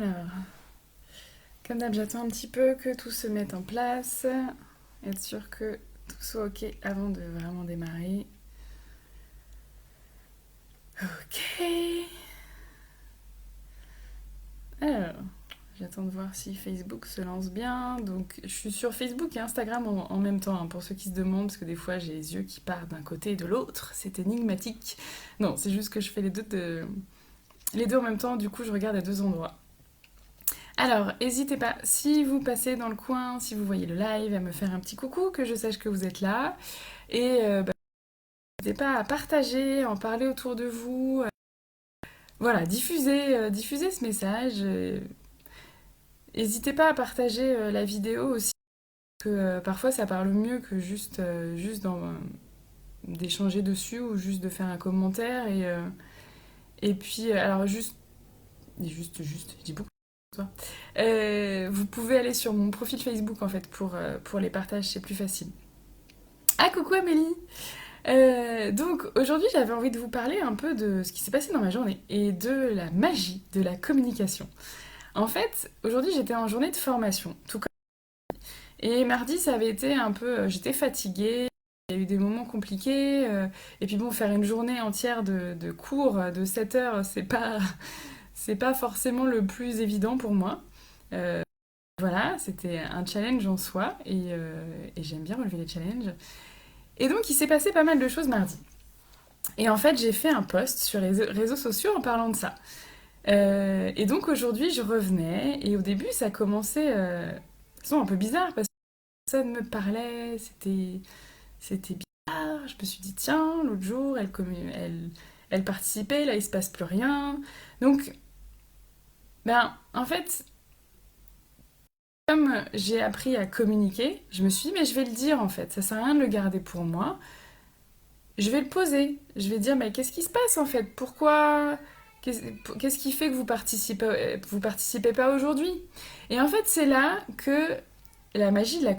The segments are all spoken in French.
Alors, comme d'hab, j'attends un petit peu que tout se mette en place, être sûr que tout soit ok avant de vraiment démarrer. Ok. Alors, j'attends de voir si Facebook se lance bien. Donc, je suis sur Facebook et Instagram en même temps, hein, pour ceux qui se demandent, parce que des fois j'ai les yeux qui partent d'un côté et de l'autre. C'est énigmatique. Non, c'est juste que je fais les deux en même temps, du coup je regarde à deux endroits. Alors, n'hésitez pas, si vous passez dans le coin, si vous voyez le live, à me faire un petit coucou, que je sache que vous êtes là. Et n'hésitez pas à partager, à en parler autour de vous. Voilà, diffusez ce message. N'hésitez pas à partager la vidéo aussi, que parfois ça parle mieux que d'échanger dessus ou juste de faire un commentaire. Et puis, alors je dis beaucoup. Vous pouvez aller sur mon profil Facebook en fait pour les partages, c'est plus facile. Ah coucou Amélie. Donc aujourd'hui j'avais envie de vous parler un peu de ce qui s'est passé dans ma journée et de la magie de la communication. En fait, aujourd'hui j'étais en journée de formation, tout comme... Et mardi ça avait été un peu... j'étais fatiguée, il y a eu des moments compliqués, et puis bon, faire une journée entière de cours de 7 heures, c'est pas forcément le plus évident pour moi. Euh, voilà, c'était un challenge en soi, et j'aime bien relever les challenges. Et donc il s'est passé pas mal de choses mardi. Et en fait, j'ai fait un post sur les réseaux sociaux en parlant de ça. Et donc aujourd'hui, je revenais, et au début, ça commençait de façon un peu bizarre, parce que personne me parlait, c'était bizarre. Je me suis dit, tiens, l'autre jour, elle participait, là, il se passe plus rien. Donc, ben, en fait, comme j'ai appris à communiquer, je me suis dit, mais je vais le dire, en fait, ça sert à rien de le garder pour moi. Je vais le poser. Je vais dire, mais qu'est-ce qui se passe en fait? Pourquoi? Qu'est-ce qui fait que vous participez pas aujourd'hui? Et en fait, c'est là que la magie de la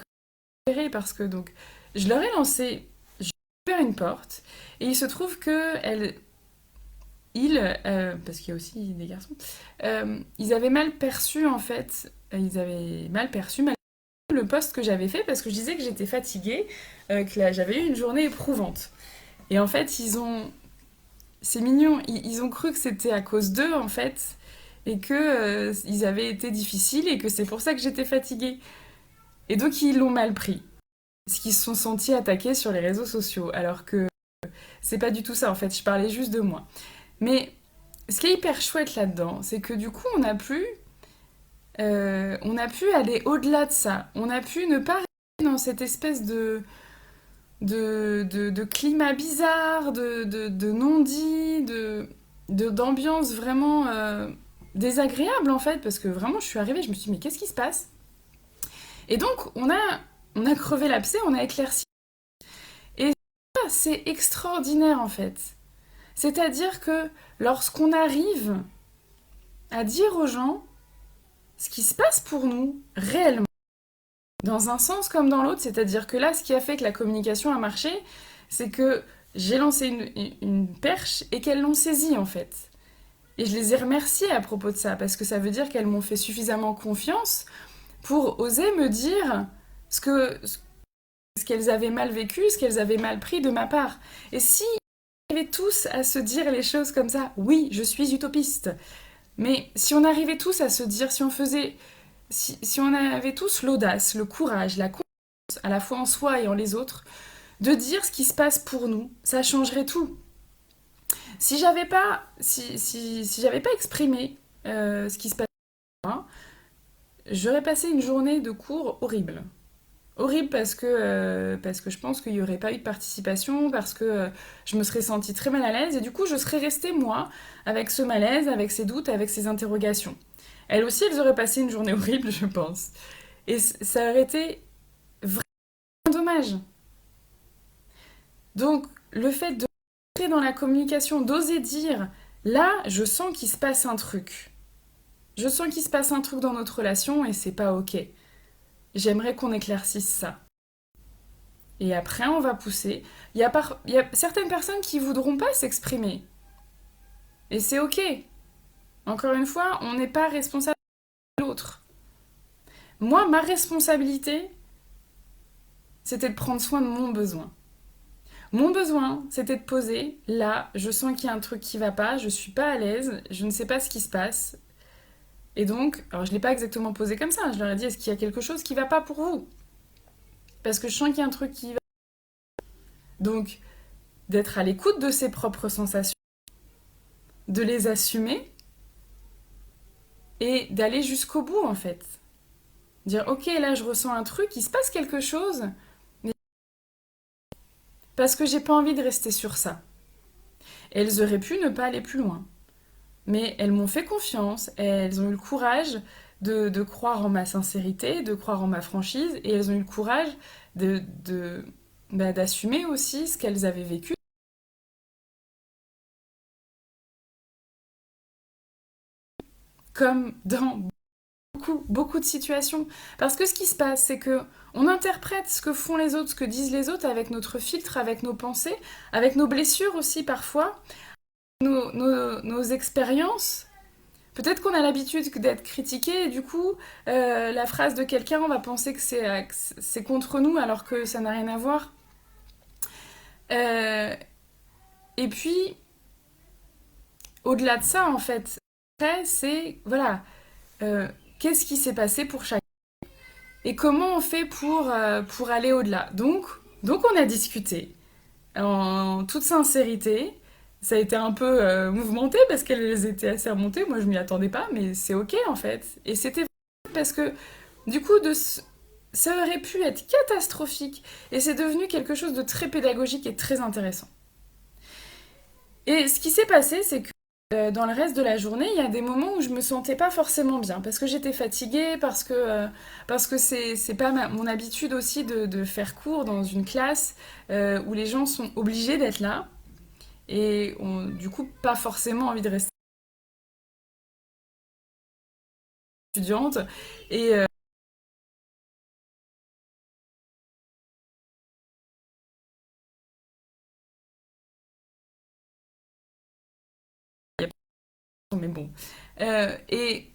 coopérer parce que donc je leur ai lancé, j'ai ouvert une porte et il se trouve que parce qu'il y a aussi des garçons, ils avaient mal perçu en fait, ils avaient mal le poste que j'avais fait parce que je disais que j'étais fatiguée, que j'avais eu une journée éprouvante. Et en fait, c'est mignon, ils ont cru que c'était à cause d'eux, en fait, et que ils avaient été difficiles et que c'est pour ça que j'étais fatiguée. Et donc, ils l'ont mal pris. Parce qu'ils se sont sentis attaqués sur les réseaux sociaux, alors que c'est pas du tout ça, en fait, je parlais juste de moi. Mais ce qui est hyper chouette là-dedans, c'est que du coup, on a pu aller au-delà de ça. On a pu ne pas rester dans cette espèce de climat bizarre, de non-dit, d'ambiance vraiment désagréable en fait, parce que vraiment je suis arrivée, je me suis dit mais qu'est-ce qui se passe? Et donc on a crevé l'abcès, on a éclairci. Et ça, c'est extraordinaire en fait. C'est-à-dire que lorsqu'on arrive à dire aux gens ce qui se passe pour nous réellement, dans un sens comme dans l'autre, c'est-à-dire que là, ce qui a fait que la communication a marché, c'est que j'ai lancé une perche et qu'elles l'ont saisie en fait. Et je les ai remerciées à propos de ça, parce que ça veut dire qu'elles m'ont fait suffisamment confiance pour oser me dire ce qu'elles avaient mal vécu, ce qu'elles avaient mal pris de ma part. Et si on arrivait tous à se dire les choses comme ça, oui, je suis utopiste, mais si on arrivait tous à se dire, si on avait tous l'audace, le courage, la confiance, à la fois en soi et en les autres, de dire ce qui se passe pour nous, ça changerait tout. Si j'avais pas exprimé ce qui se passe pour moi, j'aurais passé une journée de cours horrible. Horrible parce que je pense qu'il n'y aurait pas eu de participation, parce que je me serais sentie très mal à l'aise, et du coup je serais restée moi, avec ce malaise, avec ces doutes, avec ces interrogations. Elles aussi, elles auraient passé une journée horrible, je pense. Et ça aurait été vraiment dommage. Donc le fait de rentrer dans la communication, d'oser dire, là, je sens qu'il se passe un truc. Je sens qu'il se passe un truc dans notre relation et c'est pas ok. J'aimerais qu'on éclaircisse ça. Et après, on va pousser. Il y a certaines personnes qui voudront pas s'exprimer. Et c'est ok. Encore une fois, on n'est pas responsable l'autre. Moi, ma responsabilité, c'était de prendre soin de mon besoin. Mon besoin, c'était de poser. Là, je sens qu'il y a un truc qui va pas, je suis pas à l'aise, je ne sais pas ce qui se passe. Et donc, alors je l'ai pas exactement posé comme ça, je leur ai dit, est-ce qu'il y a quelque chose qui va pas pour vous? Parce que je sens qu'il y a un truc qui va. Donc, d'être à l'écoute de ses propres sensations, de les assumer et d'aller jusqu'au bout en fait. Dire, ok, là je ressens un truc, il se passe quelque chose, mais parce que j'ai pas envie de rester sur ça. Et elles auraient pu ne pas aller plus loin. Mais elles m'ont fait confiance, elles ont eu le courage de croire en ma sincérité, de croire en ma franchise, et elles ont eu le courage d'assumer aussi ce qu'elles avaient vécu. Comme dans beaucoup de situations. Parce que ce qui se passe, c'est que on interprète ce que font les autres, ce que disent les autres avec notre filtre, avec nos pensées, avec nos blessures aussi parfois, nos expériences. Peut-être qu'on a l'habitude d'être critiqué et du coup, la phrase de quelqu'un, on va penser que c'est contre nous alors que ça n'a rien à voir. Euh, et puis, au-delà de ça, en fait, après, c'est, voilà, euh, qu'est-ce qui s'est passé pour chacun et comment on fait pour aller au-delà. Donc, on a discuté en toute sincérité. Ça a été un peu mouvementé parce qu'elles étaient assez remontées. Moi, je m'y attendais pas, mais c'est ok en fait. Et c'était parce que du coup, ça aurait pu être catastrophique et c'est devenu quelque chose de très pédagogique et très intéressant. Et ce qui s'est passé, c'est que dans le reste de la journée, il y a des moments où je me sentais pas forcément bien parce que j'étais fatiguée, parce que c'est pas mon habitude aussi de faire cours dans une classe où les gens sont obligés d'être là et ont du coup pas forcément envie de rester étudiante. Et mais bon. Euh, et,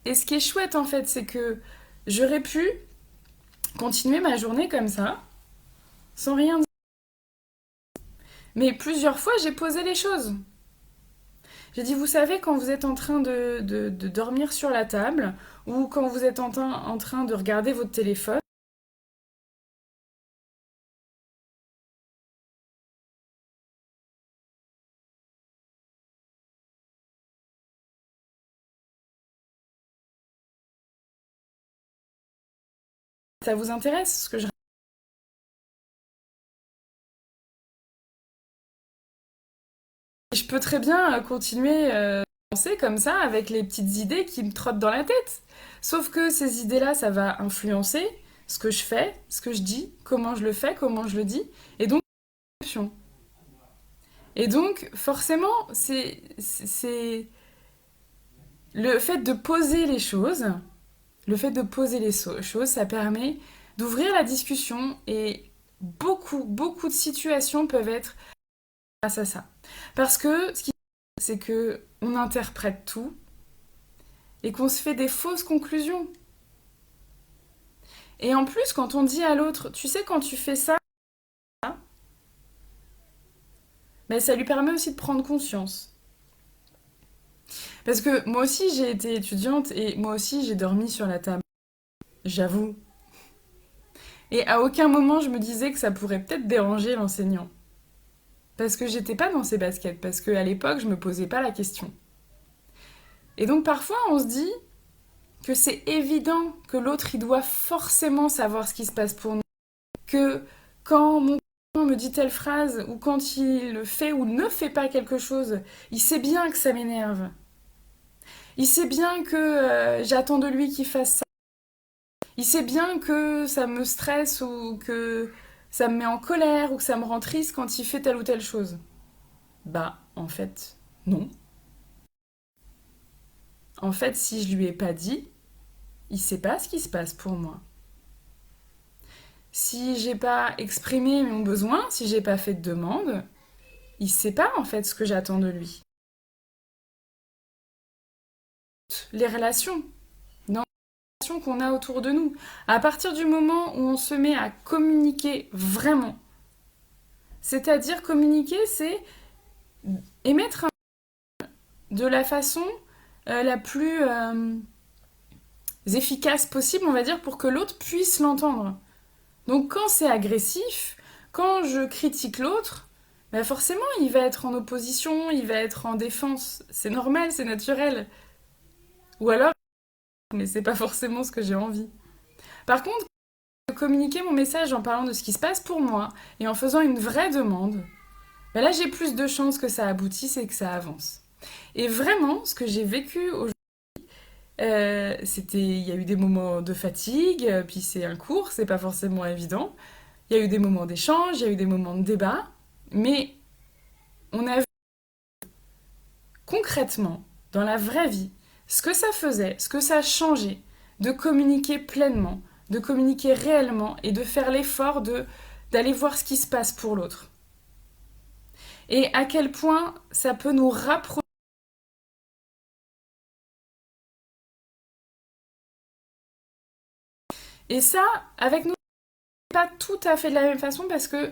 et ce qui est chouette en fait, c'est que j'aurais pu continuer ma journée comme ça, sans rien dire. Mais plusieurs fois, j'ai posé les choses. J'ai dit, vous savez, quand vous êtes en train de dormir sur la table, ou quand vous êtes en train de regarder votre téléphone, ça vous intéresse ce que je peux très bien continuer à penser comme ça, avec les petites idées qui me trottent dans la tête. Sauf que ces idées-là, ça va influencer ce que je fais, ce que je dis, comment je le fais, comment je le dis, et donc, et donc forcément, c'est le fait de poser les choses, le fait de poser les choses, ça permet d'ouvrir la discussion et beaucoup de situations peuvent être grâce à ça. Parce que ce qui c'est que on interprète tout et qu'on se fait des fausses conclusions. Et en plus, quand on dit à l'autre, tu sais, quand tu fais ça, ben, ça lui permet aussi de prendre conscience. Parce que moi aussi, j'ai été étudiante et moi aussi, j'ai dormi sur la table. J'avoue. Et à aucun moment, je me disais que ça pourrait peut-être déranger l'enseignant. Parce que j'étais pas dans ses baskets, parce qu'à l'époque, je me posais pas la question. Et donc parfois, on se dit que c'est évident que l'autre, il doit forcément savoir ce qui se passe pour nous. Que quand mon copain me dit telle phrase, ou quand il fait ou ne fait pas quelque chose, il sait bien que ça m'énerve. Il sait bien que j'attends de lui qu'il fasse ça. Il sait bien que ça me stresse ou que ça me met en colère ou que ça me rend triste quand il fait telle ou telle chose. Bah, en fait, non. En fait, si je lui ai pas dit, il sait pas ce qui se passe pour moi. Si j'ai pas exprimé mon besoin, si j'ai pas fait de demande, il sait pas en fait ce que j'attends de lui. Les relations. Non. qu'on a autour de nous. À partir du moment où on se met à communiquer vraiment, c'est-à-dire communiquer, c'est émettre de la façon la plus efficace possible, on va dire, pour que l'autre puisse l'entendre. Donc quand c'est agressif, quand je critique l'autre, bah forcément il va être en opposition, il va être en défense. C'est normal, c'est naturel. Ou alors, mais c'est pas forcément ce que j'ai envie. Par contre, communiquer mon message en parlant de ce qui se passe pour moi et en faisant une vraie demande, bah là j'ai plus de chances que ça aboutisse et que ça avance. Et vraiment, ce que j'ai vécu aujourd'hui, il y a eu des moments de fatigue, puis c'est un cours, c'est pas forcément évident. Il y a eu des moments d'échange, il y a eu des moments de débat, mais on a vu concrètement, dans la vraie vie, ce que ça faisait, ce que ça a changé, de communiquer pleinement, de communiquer réellement et de faire l'effort d'aller voir ce qui se passe pour l'autre. Et à quel point ça peut nous rapprocher. Et ça, avec nous, pas tout à fait de la même façon parce que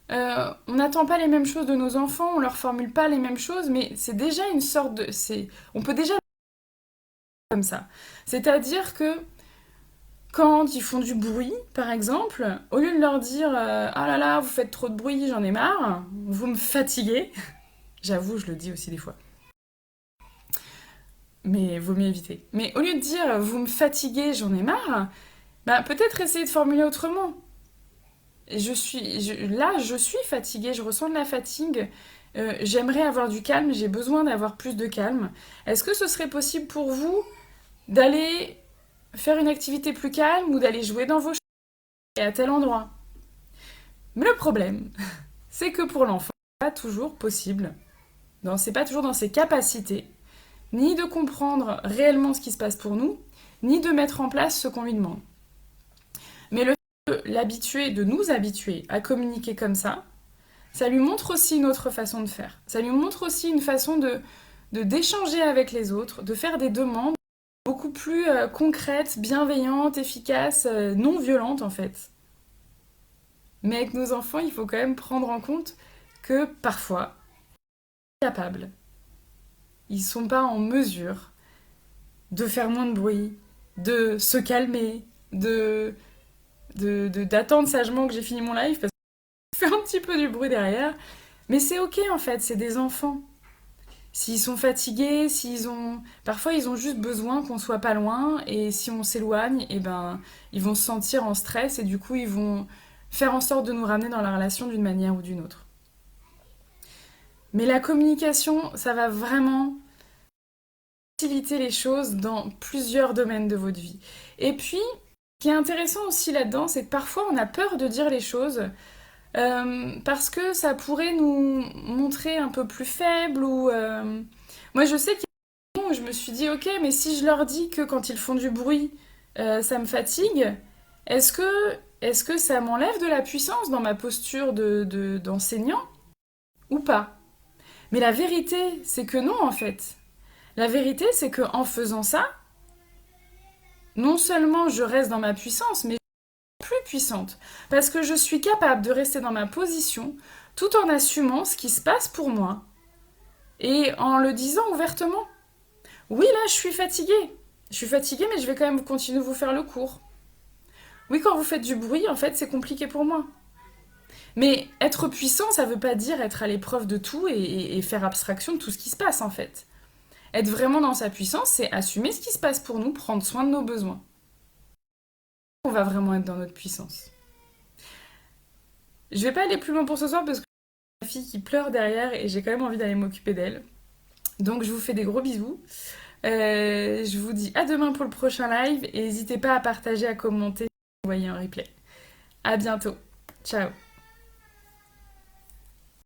on n'attend pas les mêmes choses de nos enfants, on leur formule pas les mêmes choses, mais c'est déjà une sorte de, on peut déjà comme ça. C'est-à-dire que quand ils font du bruit, par exemple, au lieu de leur dire ah là là, vous faites trop de bruit, j'en ai marre, vous me fatiguez. J'avoue, je le dis aussi des fois. Mais vaut mieux éviter. Mais au lieu de dire vous me fatiguez, j'en ai marre, bah, peut-être essayer de formuler autrement. Là, je suis fatiguée, je ressens de la fatigue. J'aimerais avoir du calme, j'ai besoin d'avoir plus de calme. Est-ce que ce serait possible pour vous d'aller faire une activité plus calme ou d'aller jouer dans vos chambres et à tel endroit? Mais le problème, c'est que pour l'enfant, c'est pas toujours possible. C'est pas toujours dans ses capacités, ni de comprendre réellement ce qui se passe pour nous, ni de mettre en place ce qu'on lui demande. Mais le fait de nous habituer à communiquer comme ça lui montre aussi une autre façon de faire. Ça lui montre aussi une façon d'échanger avec les autres, de faire des demandes beaucoup plus concrètes, bienveillantes, efficaces, non violentes en fait. Mais avec nos enfants, il faut quand même prendre en compte que parfois, ils sont capables, ils sont pas en mesure de faire moins de bruit, de se calmer, d'attendre sagement que j'ai fini mon live parce que je fais un petit peu du bruit derrière. Mais c'est ok en fait, c'est des enfants. S'ils sont fatigués, parfois ils ont juste besoin qu'on soit pas loin et si on s'éloigne, eh ben ils vont se sentir en stress et du coup ils vont faire en sorte de nous ramener dans la relation d'une manière ou d'une autre. Mais la communication, ça va vraiment faciliter les choses dans plusieurs domaines de votre vie. Et puis, ce qui est intéressant aussi là-dedans, c'est que parfois on a peur de dire les choses parce que ça pourrait nous montrer un peu plus faibles ou... Moi je sais qu'il y a des moments où je me suis dit ok mais si je leur dis que quand ils font du bruit ça me fatigue, est-ce que, est-ce que ça m'enlève de la puissance dans ma posture d'enseignant ou pas? Mais la vérité c'est que non en fait. La vérité c'est que en faisant ça, non seulement je reste dans ma puissance mais plus puissante, parce que je suis capable de rester dans ma position tout en assumant ce qui se passe pour moi et en le disant ouvertement. Oui, là, je suis fatiguée. Je suis fatiguée, mais je vais quand même continuer de vous faire le cours. Oui, quand vous faites du bruit, en fait, c'est compliqué pour moi. Mais être puissant, ça veut pas dire être à l'épreuve de tout et faire abstraction de tout ce qui se passe, en fait. Être vraiment dans sa puissance, c'est assumer ce qui se passe pour nous, prendre soin de nos besoins. On va vraiment être dans notre puissance. Je vais pas aller plus loin pour ce soir parce que j'ai ma fille qui pleure derrière et j'ai quand même envie d'aller m'occuper d'elle. Donc je vous fais des gros bisous. Je vous dis à demain pour le prochain live et n'hésitez pas à partager, à commenter si vous voyez un replay. À bientôt. Ciao.